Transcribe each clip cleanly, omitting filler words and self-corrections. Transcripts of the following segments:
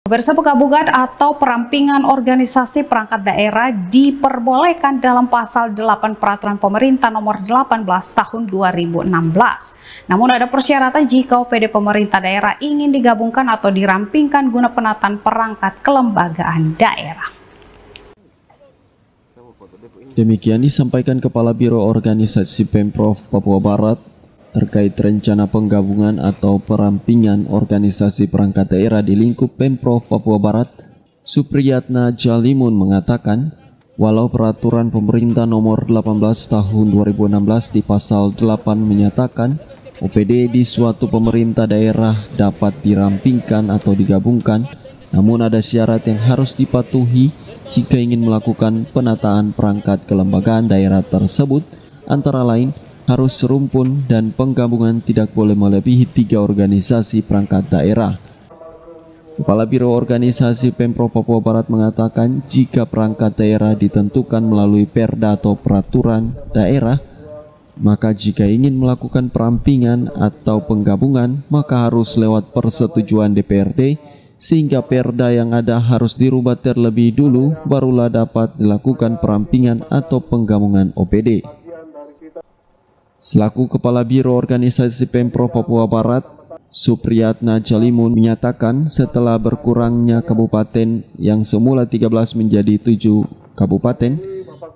Pemirsa, penggabungan atau perampingan organisasi perangkat daerah diperbolehkan dalam pasal 8 Peraturan Pemerintah Nomor 18 Tahun 2016. Namun ada persyaratan jika OPD pemerintah daerah ingin digabungkan atau dirampingkan guna penataan perangkat kelembagaan daerah. Demikian disampaikan Kepala Biro Organisasi Pemprov Papua Barat terkait rencana penggabungan atau perampingan organisasi perangkat daerah di lingkup Pemprov Papua Barat. Supriyatna Jalimun mengatakan, walau peraturan pemerintah nomor 18 tahun 2016 di pasal 8 menyatakan OPD di suatu pemerintah daerah dapat dirampingkan atau digabungkan, namun ada syarat yang harus dipatuhi jika ingin melakukan penataan perangkat kelembagaan daerah tersebut, antara lain harus serumpun dan penggabungan tidak boleh melebihi 3 organisasi perangkat daerah. Kepala Biro Organisasi Pemprov Papua Barat mengatakan jika perangkat daerah ditentukan melalui perda atau peraturan daerah, maka jika ingin melakukan perampingan atau penggabungan maka harus lewat persetujuan DPRD, sehingga perda yang ada harus dirubah terlebih dulu barulah dapat dilakukan perampingan atau penggabungan OPD. Selaku Kepala Biro Organisasi Pemprov Papua Barat, Supriyatna Jalimun menyatakan setelah berkurangnya kabupaten yang semula 13 menjadi 7 kabupaten,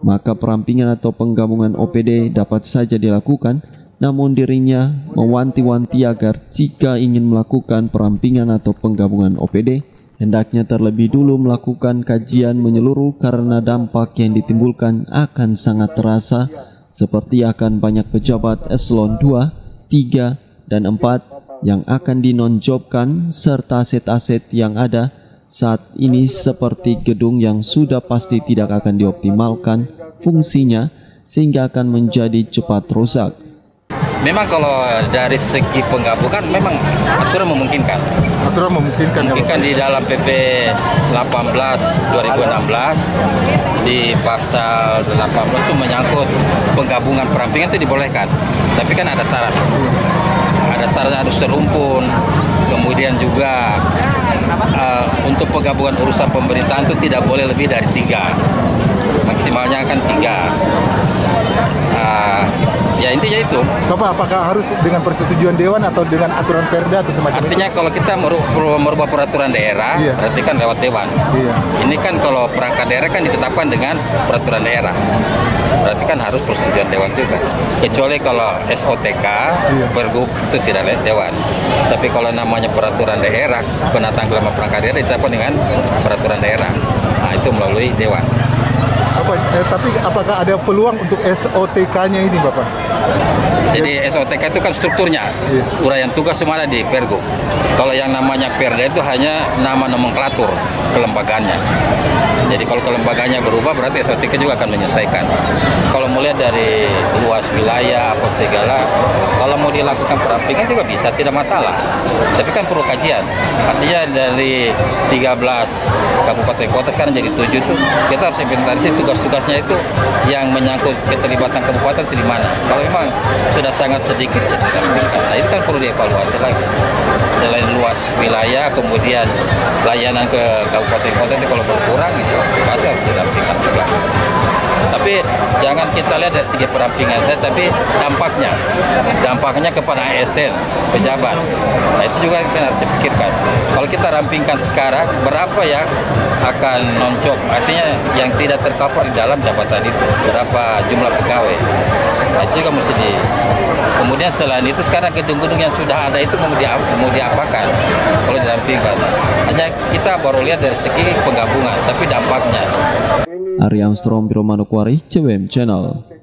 maka perampingan atau penggabungan OPD dapat saja dilakukan, namun dirinya mewanti-wanti agar jika ingin melakukan perampingan atau penggabungan OPD, hendaknya terlebih dulu melakukan kajian menyeluruh karena dampak yang ditimbulkan akan sangat terasa, seperti akan banyak pejabat eselon 2, 3, dan 4 yang akan dinonjobkan serta aset-aset yang ada saat ini seperti gedung yang sudah pasti tidak akan dioptimalkan fungsinya sehingga akan menjadi cepat rusak. Memang kalau dari segi penggabungan memang aturan memungkinkan. Aturan memungkinkan di dalam PP 18 2016 di pasal 18 itu menyangkut penggabungan perampingan itu dibolehkan. Tapi kan ada syarat. Ada syaratnya harus serumpun. Kemudian juga untuk penggabungan urusan pemerintahan itu tidak boleh lebih dari 3. Maksimalnya kan 3. Ya intinya itu. Bapak, apakah harus dengan persetujuan dewan atau dengan aturan perda atau semacam Artinya itu? kalau kita merubah peraturan daerah, berarti kan lewat dewan. Ini kan kalau perangkat daerah kan ditetapkan dengan peraturan daerah. Berarti kan harus persetujuan dewan juga. Kecuali kalau SOTK, pergub itu tidak lewat dewan. Tapi kalau namanya peraturan daerah, penataan kelembagaan perangkat daerah ditetapkan dengan peraturan daerah. Nah, itu melalui dewan. Tapi apakah ada peluang untuk SOTK-nya ini, Bapak? Jadi SOTK itu kan strukturnya, uraian tugas semua ada di Pergub. Kalau yang namanya Perda itu hanya nama nomenklatur kelembagaannya. Jadi kalau kelembagaannya berubah berarti SOTK juga akan menyesuaikan. Kalau melihat dari luas wilayah apa segala, kalau mau dilakukan perampingan juga bisa, tidak masalah. Tapi kan perlu kajian. Artinya dari 13 kabupaten kota sekarang jadi 7 itu kita harus inventarisasi tugas-tugasnya itu yang menyangkut keterlibatan kabupaten itu di mana. Kalau memang sudah sangat sedikit, ya nah itu kan perlu dievaluasi lagi. Selain luas wilayah, kemudian layanan ke kabupaten kota itu kalau berkurang, itu pasti harus dirampingkan juga. Tapi jangan kita lihat dari segi perampingan saja, tapi dampaknya kepada ASN, pejabat. Nah itu juga kita harus dipikirkan. Kalau kita rampingkan sekarang, berapa yang akan non-job? Artinya yang tidak tercover di dalam jabatan itu, berapa jumlah pegawai? Nah itu juga mesti Kemudian selain itu sekarang gedung-gedung yang sudah ada itu mau diapakan kalau dirampingkan? Hanya kita baru lihat dari segi penggabungan, tapi dampaknya. Ari Armstrong, Biro Manokwari, CWM Channel.